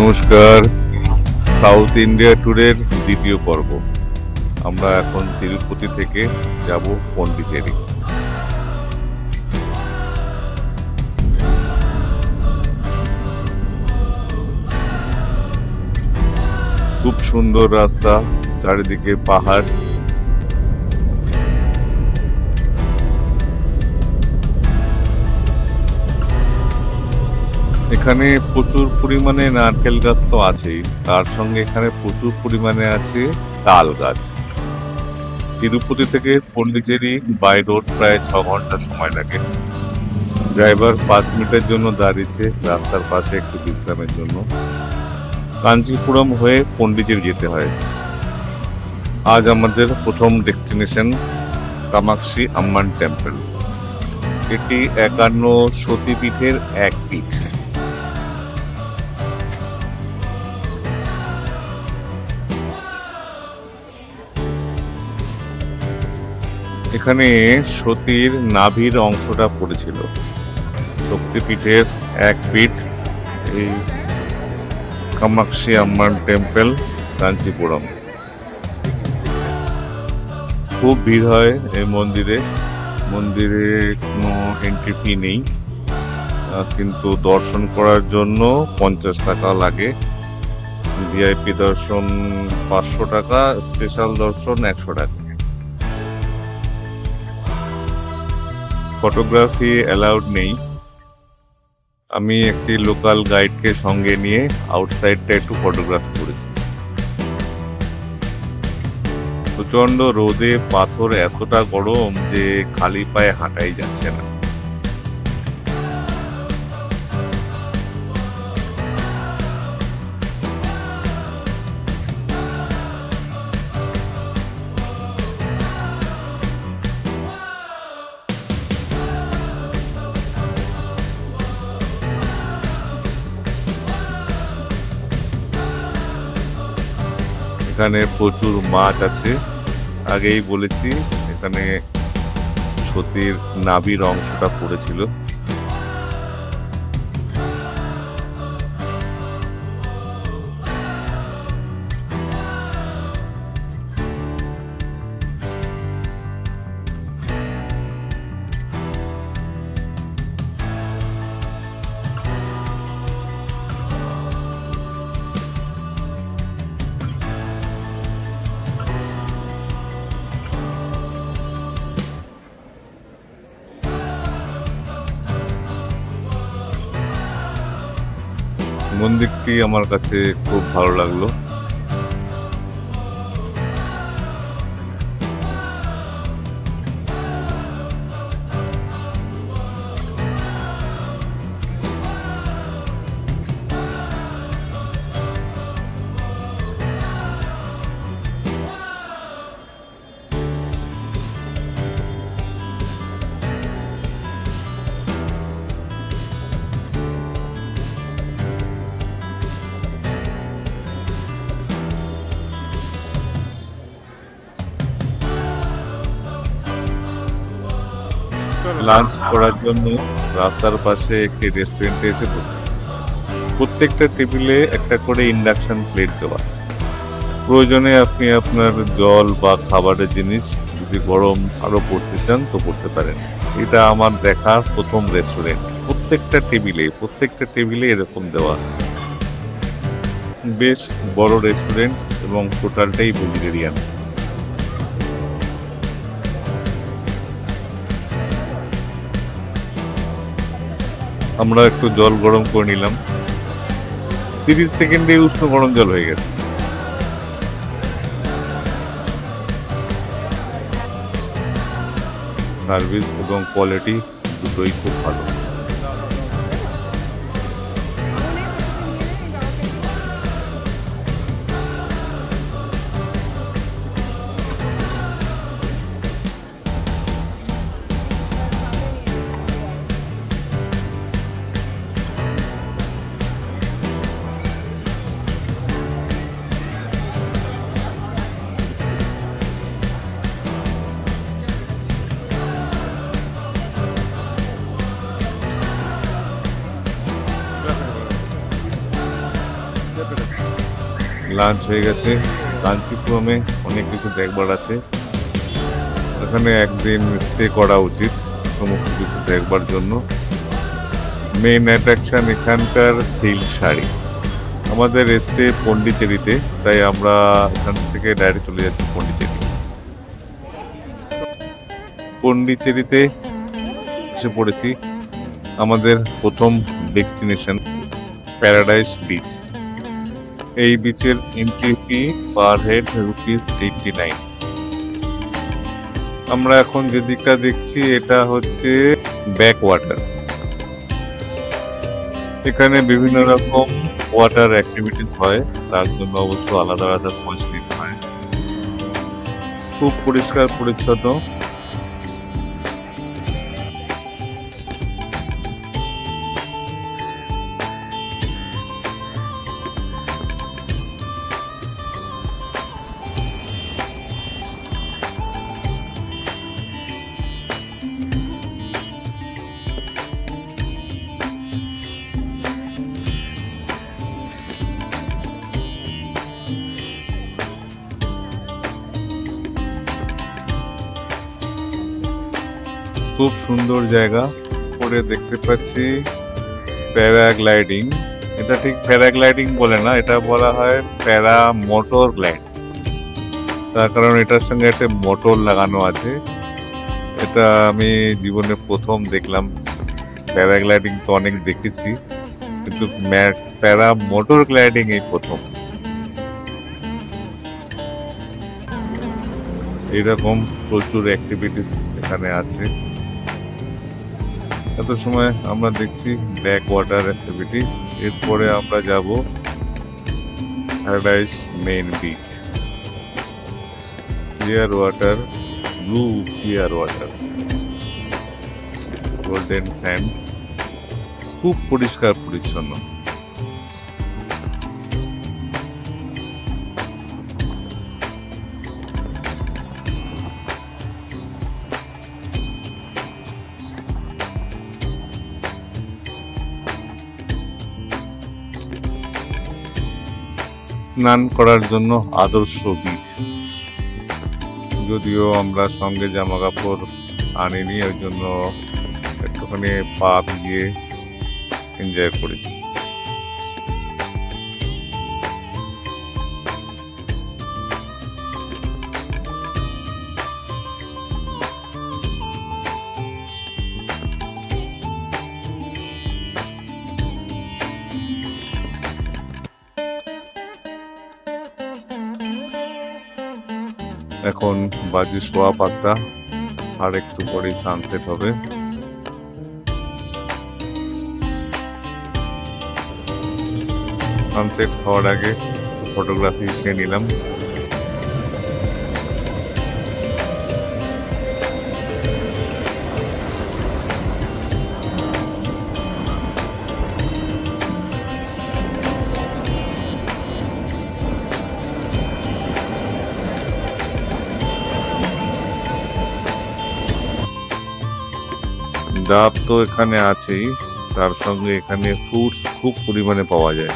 নমস্কার। South India ট্যুরের দ্বিতীয় পর্ব। আমরা এখন তিরুপতি থেকে যাব পন্ডিচেরি। খুব সুন্দর রাস্তা, চারিদিকে পাহাড়। এখানে প্রচুর পরিমাণে নারকেল গাছ তো আছেই, তার সঙ্গে এখানে প্রচুর পরিমাণে আছে তাল গাছ। তিরুপতি থেকে পন্ডিচেরি বাই রোড প্রায় 6 ঘন্টা সময় লাগে। ড্রাইভার 5 মিনিটের জন্য দাঁড়িয়েছে রাস্তার পাশে একটু বিশ্রামের জন্য। কাঞ্চিপুরম হয়ে পন্ডিচেরি যেতে হয়। আজ আমাদের প্রথম ডেস্টিনেশন কামাক্ষী আম্মান টেম্পল। এটি 51 সতীপীঠের এক পীঠ। এখানে সতীর নাভির অংশটা পড়েছিল। শক্তিপীঠের এক পীঠ এই কামাক্ষী আম্মান টেম্পল, কাঞ্চিপুরম। খুব ভিড় হয় এই মন্দিরে। মন্দিরে কোনো এন্ট্রি ফি নেই, কিন্তু দর্শন করার জন্য 50 টাকা লাগে। ভিআইপি দর্শন 500 টাকা, স্পেশাল দর্শন 100 টাকা। ফটোগ্রাফি অ্যালাউড নেই। আমি একটি লোকাল গাইডকে সঙ্গে নিয়ে আউটসাইডটা একটু ফটোগ্রাফি করেছি। প্রচন্ড রোদে পাথর এতটা গরম যে খালি পায়ে হাঁটাই যাচ্ছে না। এখানে প্রচুর মাছ আছে। আগেই বলেছি এখানে সতীর নাভির অংশটা পড়েছিল। মন্দিরটি আমার কাছে খুব ভালো লাগলো। লাঞ্চ করার জন্য রাস্তার পাশে একটি রেস্টুরেন্টে এসে বসে। প্রত্যেকটা টেবিলে একটা করে ইন্ডাকশন প্লেট দেওয়া। প্রয়োজনে আপনি আপনার জল বা খাবারের জিনিস যদি গরম আরো করতে চান তো করতে পারেন। এটা আমার দেখা প্রথম রেস্টুরেন্ট। প্রত্যেকটা টেবিলে এরকম দেওয়া আছে। বেশ বড় রেস্টুরেন্ট এবং টোটালটাই ভেজিটেরিয়ান। আমরা একটু জল গরম করে নিলাম। 30 সেকেন্ডে উষ্ণ গরম জল হয়ে গেছে। সার্ভিস এবং কোয়ালিটি দুটোই খুব ভালো। লাঞ্চ হয়ে গেছে। কাঞ্চিপুরমে অনেক কিছু দেখবার আছে, এখানে একদিন স্টে করা উচিত সমস্ত কিছু দেখবার জন্য। মেইন অ্যাট্রাকশন এখানকার সিল্ক শাড়ি। আমাদের স্টে পন্ডিচেরিতে, তাই আমরা এখান থেকে ডাইরেক্ট চলে যাচ্ছি পন্ডিচেরি। পন্ডিচেরিতে এসে পড়েছি। আমাদের প্রথম ডেস্টিনেশন প্যারাডাইস বিচ। এই বিচের এন্ট্রি ফি পার হেড ₹89। আমরা এখন যেদিকটা দেখছি এটা হচ্ছে ব্যাক ওয়াটার। এখানে বিভিন্ন রকম ওয়াটার অ্যাক্টিভিটিস হয়, তার জন্য অবশ্য আলাদা আলাদা পয়সা দিতে হয়। খুব পরিষ্কার পরিচ্ছন্ন। খুব সুন্দর জায়গা। পরে দেখতে পাচ্ছি প্যারাগ্লাইডিং। এটা ঠিক প্যারাগ্লাইডিং বলে না, এটা বলা হয় প্যারা মোটর গ্লাইড, তার কারণ এটার সঙ্গে একটা মোটর লাগানো আছে। এটা আমি জীবনে প্রথম দেখলাম। প্যারাগ্লাইডিং তো অনেক দেখেছি, কিন্তু প্যারা মোটর গ্লাইডিং এই প্রথম। এইরকম প্রচুর অ্যাক্টিভিটিস এখানে আছে। এত সময় আমরা দেখছি ব্যাক ওয়াটার অ্যাক্টিভিটি। এরপরে আমরা যাব paradise main beach. Clear water, blue clear water, golden sand, খুব পরিষ্কার পরিচ্ছন্ন। স্নান করার জন্য আদর্শ বিচ। যদিও আমরা সঙ্গে জামা কাপড় আনিনি, ওই জন্য একটুখানি পা ভিজিয়ে এনজয় করেছি। এখন বাজে 5:15, আর একটু পরেই সানসেট হবে। সানসেট হওয়ার আগে ফটোগ্রাফি নিয়ে নিলাম। ডাব তো এখানে আছেই, তার সঙ্গে এখানে ফ্রুটস খুব পরিমাণে পাওয়া যায়।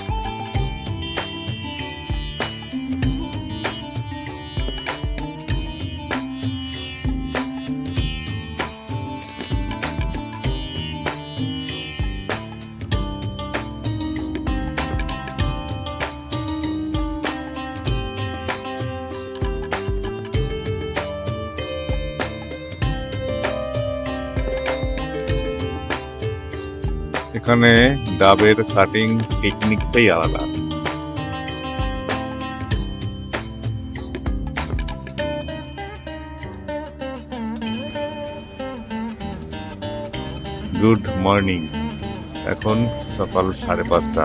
এখানে ডাবের কাটিং টেকনিকটাই আলাদা। Good morning. এখন সকাল 5:30।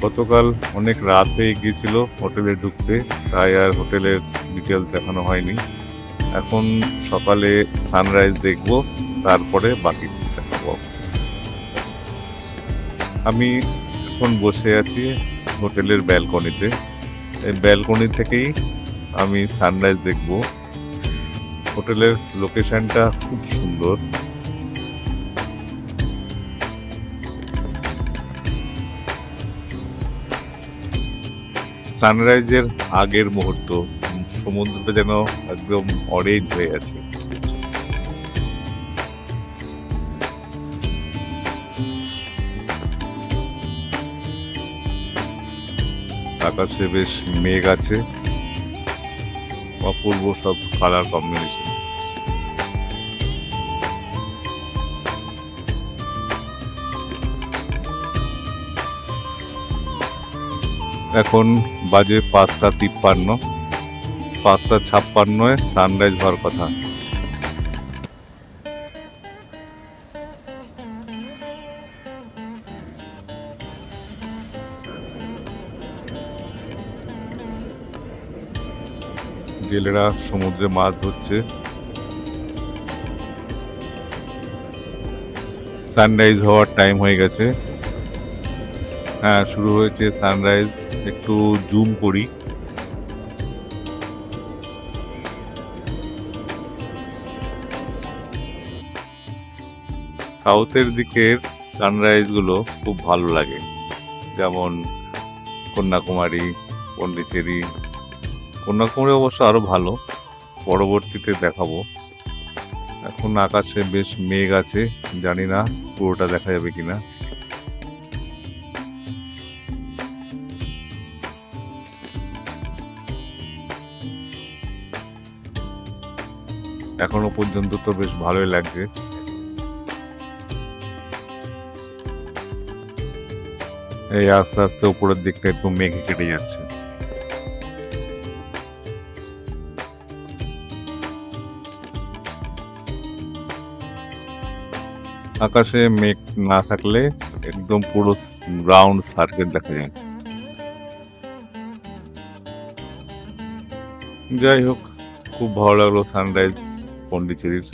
গতকাল অনেক রাত হয়ে গিয়েছিল হোটেলে ঢুকতে, তাই আর হোটেলের ডিটেল দেখানো হয়নি। এখন সকালে সানরাইজ দেখবো, তারপরে বাকি দেখাবো। আমি এখন বসে আছি হোটেলের ব্যালকনিতে। এই ব্যালকনি থেকেই আমি সানরাইজ দেখব। হোটেলের লোকেশনটা খুব সুন্দর। সানরাইজের আগের মুহূর্ত, সমুদ্রটা যেন একদম অরেঞ্জ হয়ে আছে। আকাশে বেশ মেঘ আছে, অপূর্ব সব কালার কম্বিনেশন। এখন বাজে 5:53, 5:56 সানরাইজ হওয়ার কথা। জেলেরা সমুদ্রে মাছ ধরছে। সানরাইজ হওয়ার টাইম হয়ে গেছে। হ্যাঁ, শুরু হয়েছে সানরাইজ। একটু জুম করি। সাউথের দিকের সানরাইজ গুলো খুব ভালো লাগে, যেমন কন্যাকুমারী, পন্ডিচেরি। কন্যাকুমারী অবশ্য আরো ভালো, পরবর্তীতে দেখাবো। এখন আকাশে বেশ মেঘ আছে, জানি না পুরোটা দেখা যাবে কিনা। এখনো পর্যন্ত তো বেশ ভালোই লাগছে। এই আস্তে আস্তে উপরের দিকটা একটু মেঘে কেটে যাচ্ছে। আকাশে মেঘ না থাকলে একদম পুরো রাউন্ড সার্কেল দেখা যায়। যাই হোক, খুব ভালো লাগলো সানরাইজ পন্ডিচেরির।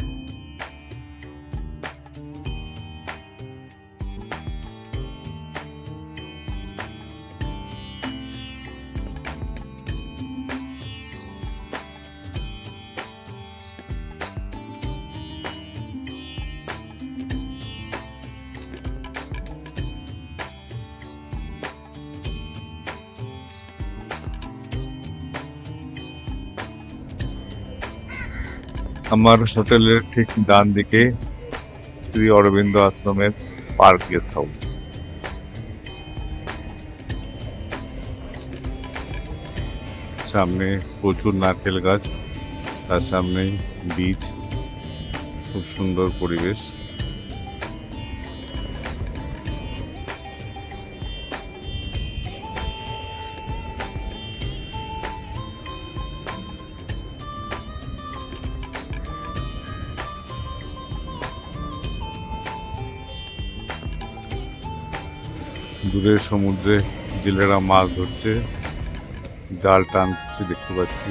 আমার হোটেলের ঠিক ডান দিকে শ্রী অরবিন্দ আশ্রমের পার্ক গেস্ট হাউস। সামনে প্রচুর নারকেল গাছ, তার সামনেই বিচ, খুব সুন্দর পরিবেশ। দূরের সমুদ্রে জেলেরা মাছ ধরছে, জাল টানছে দেখতে পাচ্ছি।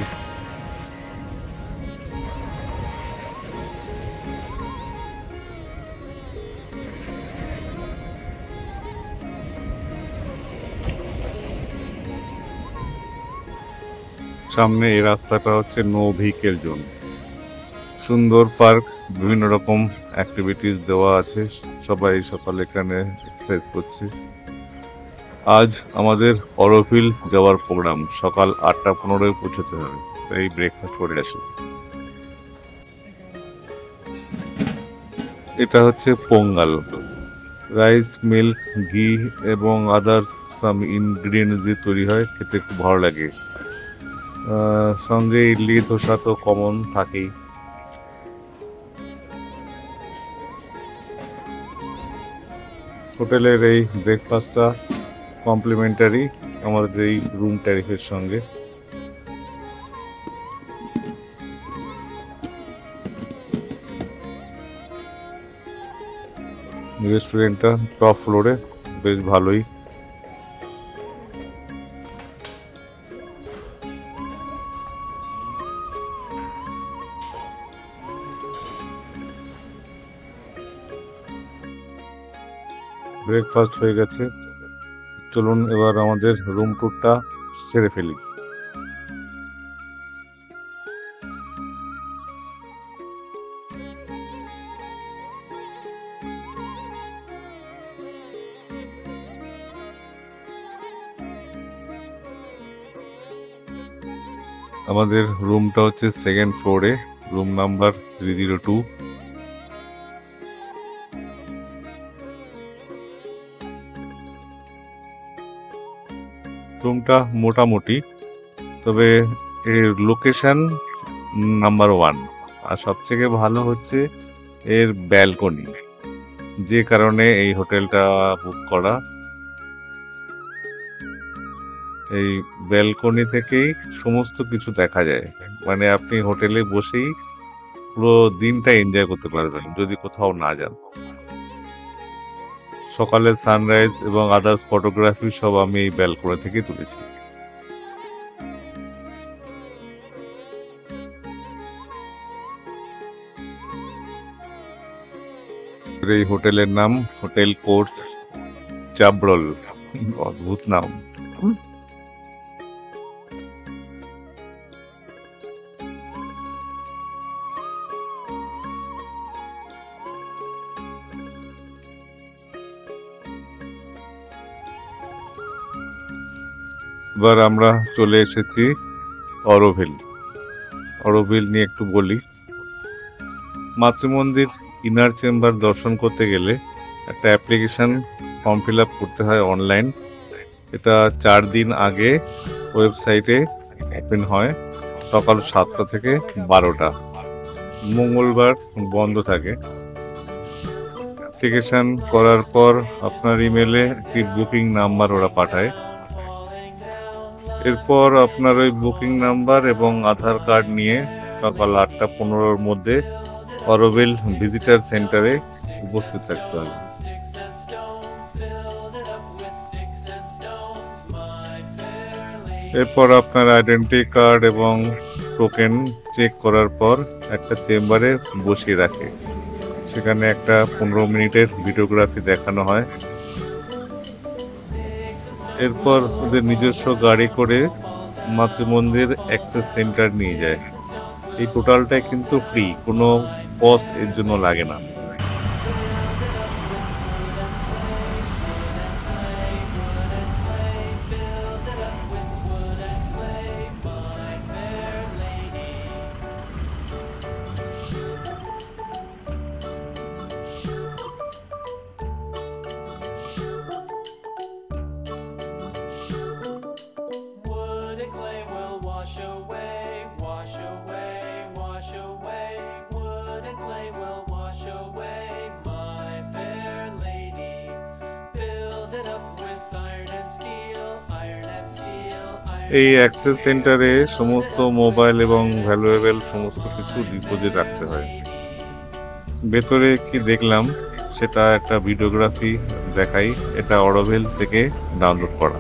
সামনে এই রাস্তাটা হচ্ছে নো ভেহিকেল জোন। সুন্দর পার্ক, বিভিন্ন রকম অ্যাক্টিভিটিস দেওয়া আছে। সবাই সকালে এখানে এক্সারসাইজ করছে। আজ আমাদের অরোভিল যাওয়ার প্রোগ্রাম, সকাল 8:15 পৌঁছতে হবে, তাই ব্রেকফাস্ট করে আসি। এটা হচ্ছে পোঙ্গাল, রাইস, মিল্ক, ঘি এবং আদার্স সাম ইনগ্রিডিয়েন্টস দিয়ে তৈরি হয়। খেতে খুব ভালো লাগে। সঙ্গে ইডলি ধোসা তো কমন থাকেই। হোটেলের এই ব্রেকফাস্টটা কমপ্লিমেন্টারি আমাদের এই রুম ট্যারিফের সঙ্গে। রেস্টুরেন্টটা টপ ফ্লোরে, বেশ ভালোই। ব্রেকফাস্ট হয়ে গেছে, চলুন এবার আমাদের রুম ট্যুরটা সেরে ফেলি। আমাদের রুমটা হচ্ছে সেকেন্ড ফ্লোরে, রুম নাম্বার 302। রুমটা মোটামুটি, তবে এর লোকেশন নাম্বার 1। আর সবথেকে ভালো হচ্ছে এর ব্যালকনি, যে কারণে এই হোটেলটা বুক করা। এই ব্যালকনি থেকেই সমস্ত কিছু দেখা যায়, মানে আপনি হোটেলে বসেই পুরো দিনটা এনজয় করতে পারবেন যদি কোথাও না যান। সকালের সানরাইজ এবং আদার্স ফটোগ্রাফি সব আমি এই ব্যালকনি থেকে তুলেছি। এই হোটেলের নাম হোটেল কোর্স চাবরল, অদ্ভুত নাম। এবার আমরা চলে এসেছি অরোভিল। অরোভিল নিয়ে একটু বলি। মাতৃমন্দির ইনার চেম্বার দর্শন করতে গেলে একটা অ্যাপ্লিকেশন ফর্ম ফিল আপ করতে হয় অনলাইন। এটা 4 দিন আগে ওয়েবসাইটে ওপেন হয়, সকাল 7টা থেকে 12টা। মঙ্গলবার বন্ধ থাকে। অ্যাপ্লিকেশন করার পর আপনার ইমেলে একটি বুকিং নাম্বার ওরা পাঠায়। এরপর আপনার ওই বুকিং নাম্বার এবং আধার কার্ড নিয়ে সকাল 8:15-র মধ্যে অরোভিল ভিজিটার সেন্টারে উপস্থিত থাকতে হবে। এরপর আপনার আইডেন্টি কার্ড এবং টোকেন চেক করার পর একটা চেম্বারে বসিয়ে রাখে। সেখানে একটা 15 মিনিটের ভিডিওগ্রাফি দেখানো হয়। এরপর ওদের নিজস্ব গাড়ি করে মাতৃমন্দির অ্যাক্সেস সেন্টার নিয়ে যায়। এই টোটালটাই কিন্তু ফ্রি, কোনো কস্ট এর জন্য লাগে না। এই অ্যাক্সেস সেন্টারে সমস্ত মোবাইল এবং ভ্যালুয়েবল সমস্ত কিছু ডিপোজিট রাখতে হয়। ভেতরে কি দেখলাম সেটা একটা ভিডিওগ্রাফি দেখাই। এটা অরোভিল থেকে ডাউনলোড করা।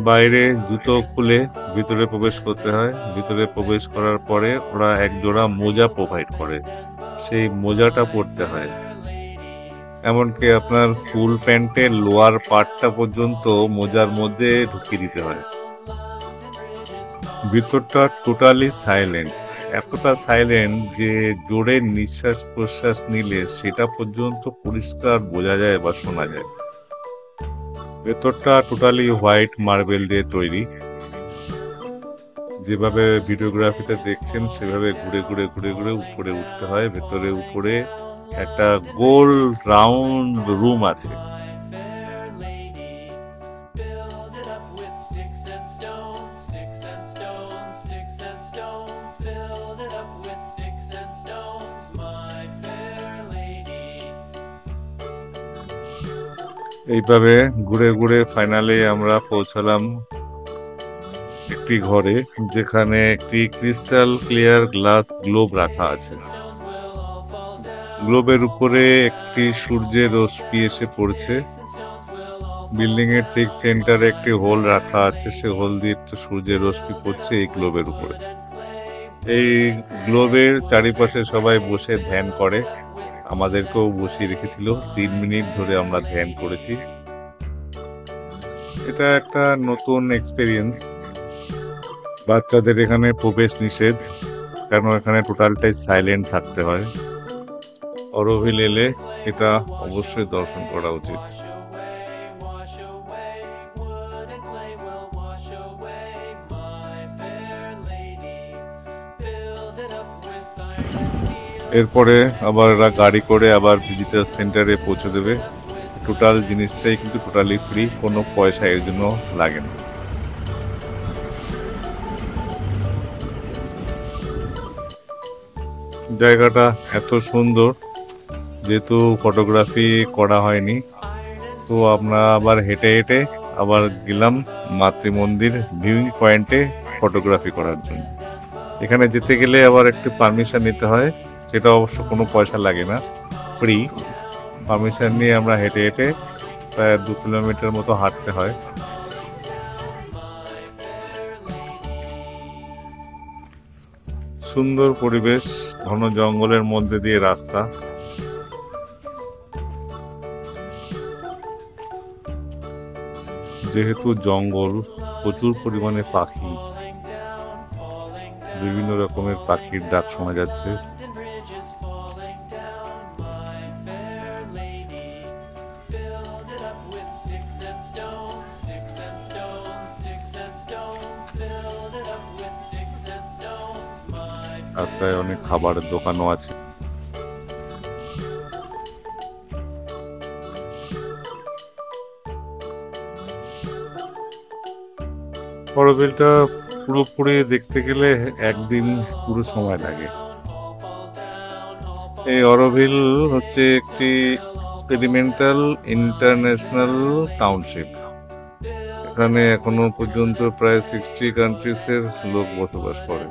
বাইরে জুতো খুলে ভিতরে প্রবেশ করতে হয়। ভিতরে প্রবেশ করার পরে ওরা এক জোড়া মোজা প্রোভাইড করে, সেই মোজাটা পরতে হয়। এমনকি আপনার ফুল প্যান্টের লোয়ার পার্টটা পর্যন্ত মোজার মধ্যে ঢুকিয়ে দিতে হয়। ভিতরটা টোটালি সাইলেন্ট, এতটা সাইলেন্ট যে জোরে নিঃশ্বাস প্রশ্বাস নিলে সেটা পর্যন্ত পরিষ্কার বোঝা যায় বা শোনা যায়। ভেতরটা টোটালি হোয়াইট মার্বেল দিয়ে তৈরি। যেভাবে ভিডিওগ্রাফিতে দেখছেন সেভাবে ঘুরে ঘুরে ঘুরে ঘুরে উপরে উঠতে হয়। ভেতরে উপরে একটা গোল রাউন্ড রুম আছে। এইভাবে ঘুরে ঘুরে ফাইনালি আমরা পৌঁছালাম একটি ঘরে, যেখানে একটি ক্রিস্টাল ক্লিয়ার গ্লাস গ্লোব রাখা আছে। গ্লোবের উপরে একটি সূর্যের রশ্মি এসে পড়ছে। বিল্ডিং এর ঠিক সেন্টারে একটি হোল রাখা আছে, সে হোল দিয়ে একটু সূর্যের রশ্মি পড়ছে এই গ্লোবের উপরে। এই গ্লোবের চারিপাশে সবাই বসে ধ্যান করে, আমাদেরকেও বসিয়ে রেখেছিল। 3 মিনিট ধরে আমরা ধ্যান করেছি। এটা একটা নতুন এক্সপেরিয়েন্স। বাচ্চাদের এখানে প্রবেশ নিষেধ, কারণ এখানে টোটালটাই সাইলেন্ট থাকতে হয়। অরোভিল এলে এটা অবশ্যই দর্শন করা উচিত। এরপরে আবার এরা গাড়ি করে আবার ভিজিটার সেন্টারে পৌঁছে দেবে। টোটাল জিনিসটাই কিন্তু টোটালি ফ্রি, কোনো পয়সা এর জন্য লাগে না। জায়গাটা এত সুন্দর, যেহেতু ফটোগ্রাফি করা হয়নি, তো আমরা আবার হেঁটে হেঁটে আবার গেলাম মাতৃমন্দির ভিউইং পয়েন্টে ফটোগ্রাফি করার জন্য। এখানে যেতে গেলে আবার একটু পারমিশন নিতে হয়, সেটা অবশ্য কোনো পয়সা লাগে না, ফ্রি। পারমিশন নিয়ে আমরা হেঁটে হেঁটে প্রায় 2 কিলোমিটার মতো হাঁটতে হয়। সুন্দর পরিবেশ, ঘন জঙ্গলের মধ্যে দিয়ে রাস্তা। যেহেতু জঙ্গল, প্রচুর পরিমাণে পাখি, বিভিন্ন রকমের পাখির ডাক শোনা যাচ্ছে। রাস্তায় অনেক খাবারের দোকানও আছে। অরোভিলটা পুরোপুরি দেখতে গেলে একদিন পুরো সময় লাগে। এই অরোভিল হচ্ছে একটি এক্সপেরিমেন্টাল ইন্টারন্যাশনাল টাউনশিপ। এখানে এখনো পর্যন্ত প্রায় 60 কান্ট্রিজের লোক বসবাস করে।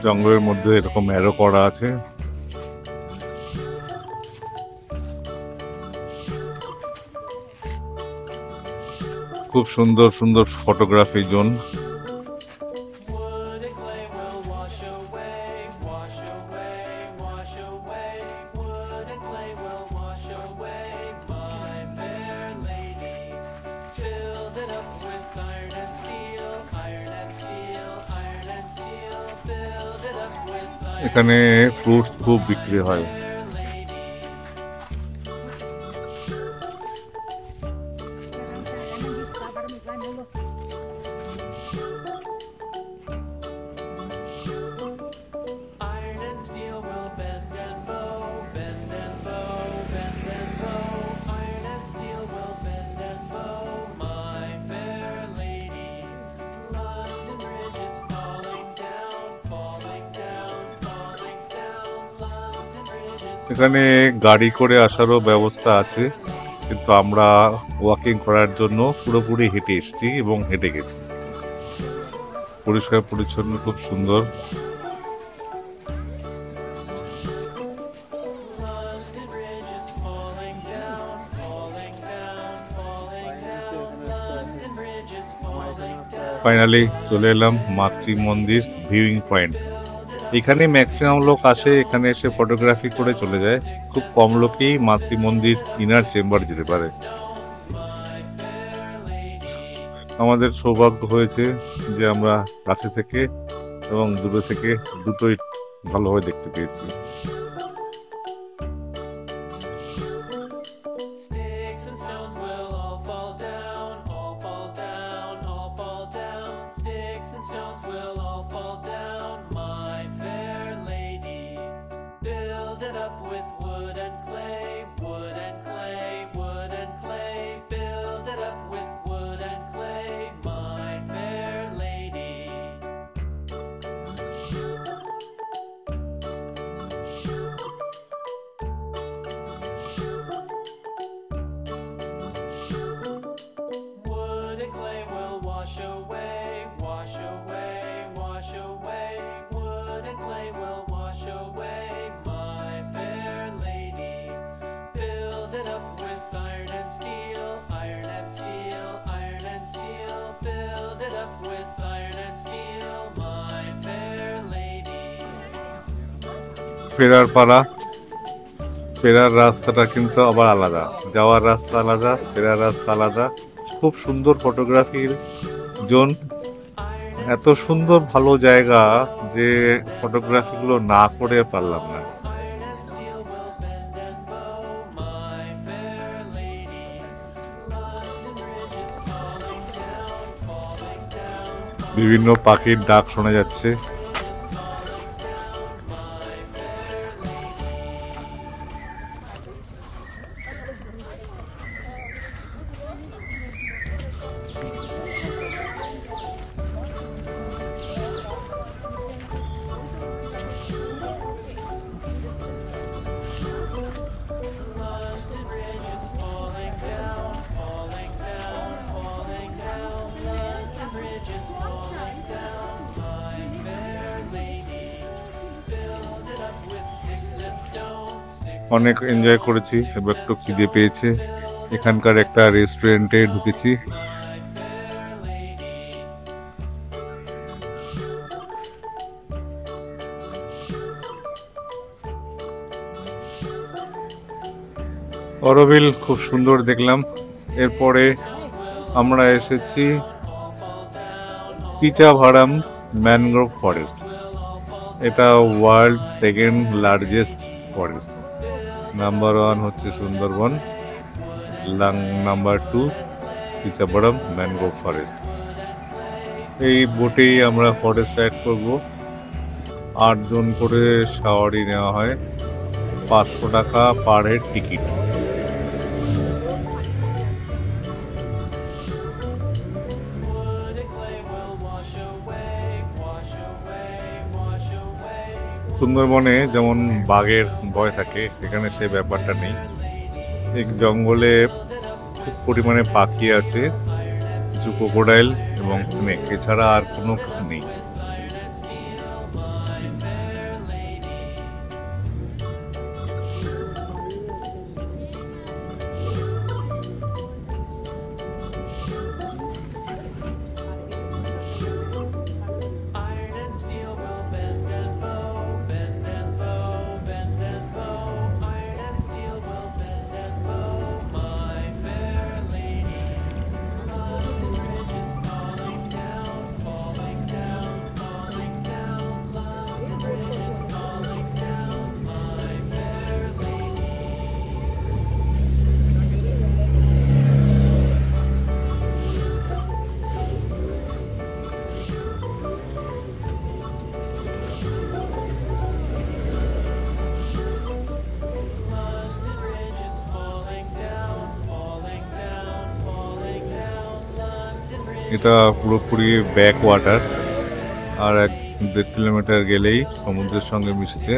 জঙ্গলের মধ্যে এরকম অ্যারো করা আছে। খুব সুন্দর সুন্দর ফটোগ্রাফি জোন। এখানে ফ্রুটস খুব বিক্রি হয়। এখানে গাড়ি করে আসারও ব্যবস্থা আছে, কিন্তু আমরা ওয়াকিং করার জন্য পুরোপুরি হেঁটে এসেছি এবং হেঁটে গেছি। পরিষ্কার পরিচ্ছন্ন, খুব সুন্দর। ফাইনালি চলে এলাম মাতৃমন্দির ভিউইং পয়েন্ট। এখানে ম্যাক্সিমাম লোক আসে, এখানে এসে ফটোগ্রাফি করে চলে যায়। খুব কম লোকেই মাতৃমন্দির ইনার চেম্বার যেতে পারে। আমাদের সৌভাগ্য হয়েছে যে আমরা কাছে থেকে এবং দূরে থেকে দুটোই ভালোভাবে দেখতে পেয়েছি। ফেরার পালা, ফেরার রাস্তাটা কিন্তু আবার আলাদা। যাওয়ার রাস্তা আলাদা, ফেরার রাস্তা আলাদা। খুব সুন্দর ফটোগ্রাফির জোন, এত সুন্দর ভালো জায়গা যে ফটোগ্রাফিগুলো না করে পারলাম না। বিভিন্ন পাখির ডাক শোনা যাচ্ছে। অনেক এনজয় করেছি, এবার একটু খিদে পেয়েছে। এখানকার একটা রেস্টুরেন্টে ঢুকেছি। অরোভিল খুব সুন্দর দেখলাম। এরপরে আমরা এসেছি পিচাভারাম ম্যানগ্রোভ ফরেস্ট। এটা world second largest forest. Number 1 হচ্ছে সুন্দরবন, নাম্বার 2 পিচাভারাম ম্যানগ্রোভ ফরেস্ট। এই বোটেই আমরা ফরেস্ট রাইড করব। 8 জন করে সাওয়ারি নেওয়া হয়, 500 টাকা পার হেড টিকিট। সুন্দরবনে যেমন বাঘের ভয় থাকে, এখানে সে ব্যাপারটা নেই। এই জঙ্গলে খুব পরিমাণে পাখি আছে, কিছু ক্রোকোডাইল এবং স্নেক, এছাড়া আর কোনো কিছু নেই। এটা পুরোপুরি ব্যাক ওয়াটার, আর 1.5 কিলোমিটার গেলেই সমুদ্রের সঙ্গে মিশেছে।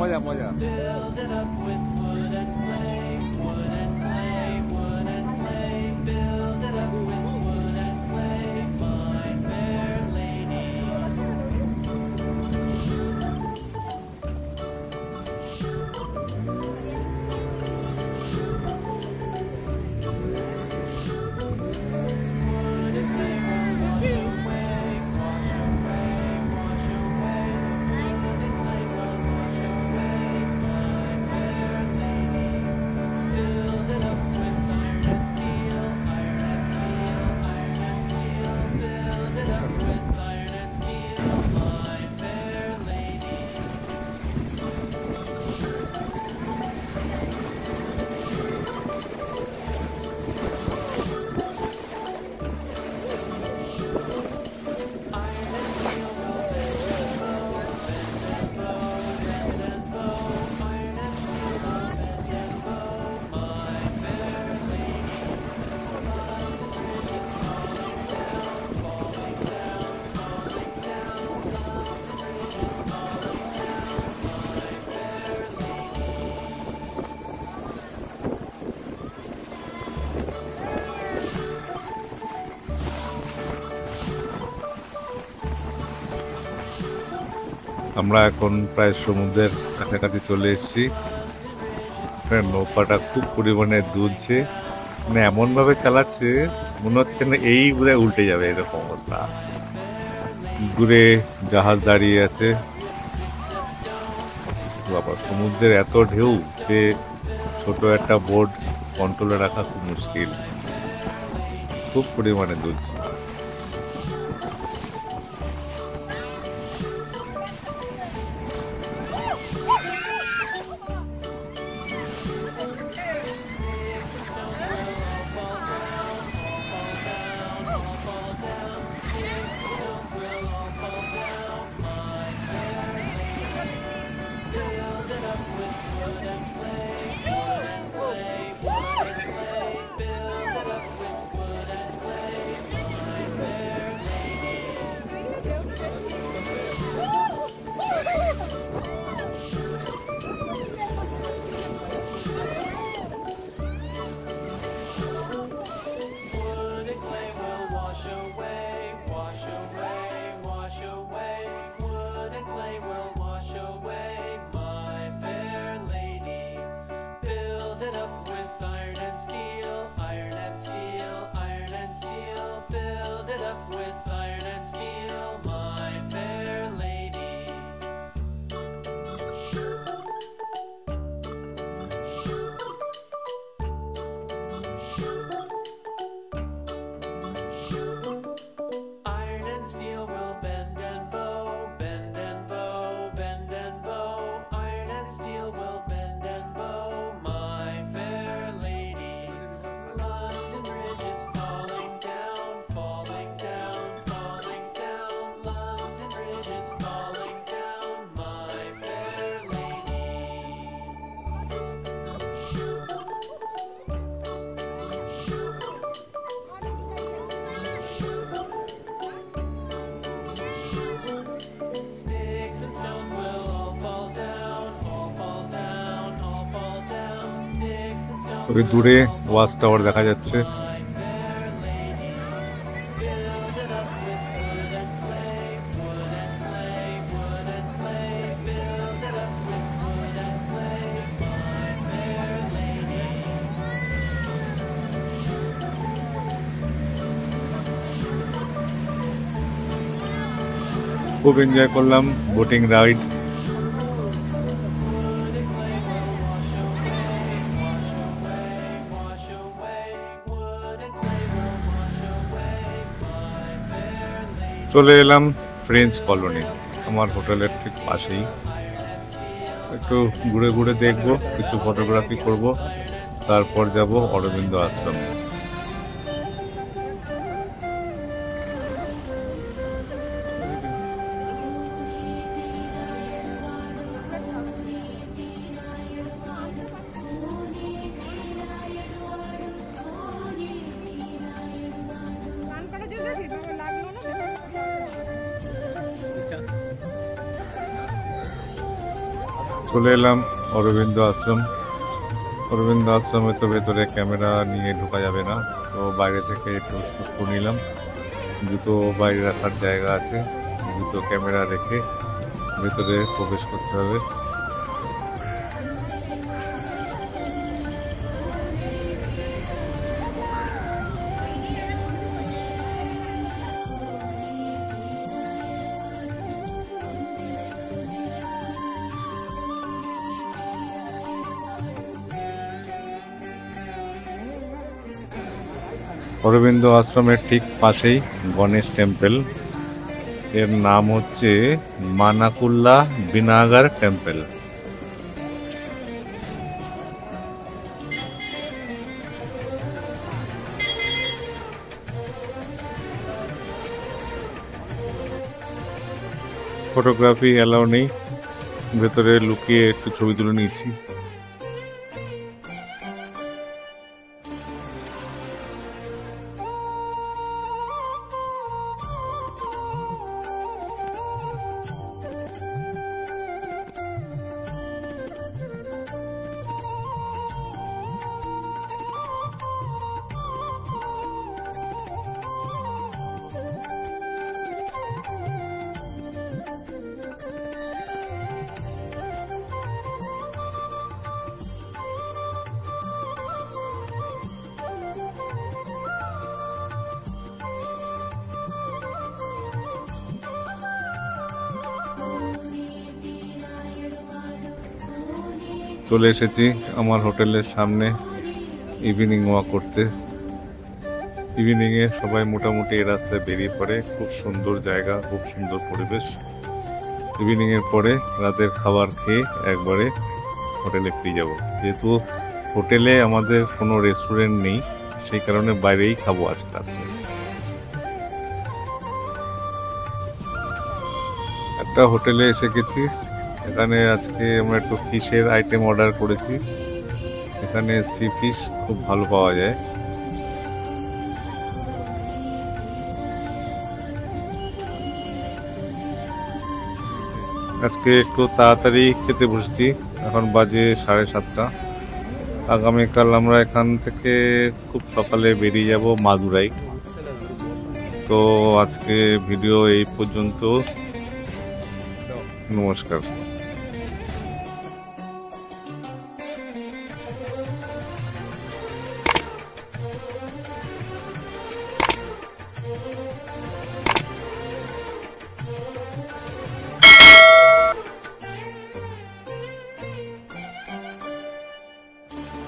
মজা মজা। আমরা এখন প্রায় সমুদ্রের কাছাকাছি চলে এসেছি। নৌকাটা খুব পরিমাণে দুলছে, মানে এমন ভাবে চালাচ্ছে মনে হচ্ছে না এই বোধহয় উল্টে যাবে, এরকম অবস্থা। দূরে জাহাজ দাঁড়িয়ে আছে। বাবা, সমুদ্রের এত ঢেউ যে ছোট একটা বোট কন্ট্রোলে রাখা খুব মুশকিল, খুব পরিমাণে দুলছে। ওই দূরে ওয়াচ টাওয়ার দেখা যাচ্ছে। খুব এনজয় করলাম বোটিং রাইড। চলে এলাম ফ্রেঞ্চ কলোনি, আমার হোটেলের ঠিক পাশেই। একটু ঘুরে ঘুরে দেখবো, কিছু ফটোগ্রাফি করব, তারপর যাব অরবিন্দ আশ্রমে। চলে এলাম অরবিন্দ আশ্রম। অরবিন্দ আশ্রমে তো ভেতরে ক্যামেরা নিয়ে ঢোকা যাবে না, তো বাইরে থেকে একটু শুট নিলাম। জুতো বাইরে রাখার জায়গা আছে, জুতো ক্যামেরা রেখে ভেতরে প্রবেশ করতে হবে। অরবিন্দ আশ্রমের ঠিক পাশেই গণেশ টেম্পল, এর নাম হচ্ছে মানাকুল্লা বিনাগার টেম্পল। ফটোগ্রাফি অ্যালাউ নেই, ভেতরে লুকিয়ে একটু ছবি তুলে নিয়েছি। চলে এসেছি আমার হোটেলের সামনে ইভিনিং ওয়াক করতে। ইভিনিং এ সবাই মোটামুটি এই রাস্তায় বেরিয়ে পড়ে। খুব সুন্দর জায়গা, খুব সুন্দর পরিবেশ। ইভিনিং এর পরে রাতের খাবার খেয়ে একবারে হোটেলে ফিরে যাব। যেহেতু হোটেলে আমাদের কোনো রেস্টুরেন্ট নেই, সেই কারণে বাইরেই খাবো আজকে রাত্রে। একটা হোটেলে এসে গেছি, এখানে আজকে আমরা একটু ফিশের আইটেম অর্ডার করেছি। এখানে সি ফিশ খুব ভালো পাওয়া যায়। আজকে একটু তাড়াতাড়ি খেতে বসেছি, এখন বাজে 7:30। আগামীকাল আমরা এখান থেকে খুব সকালে বেরিয়ে যাব মাদুরাই। তো আজকে ভিডিও এই পর্যন্ত, নমস্কার।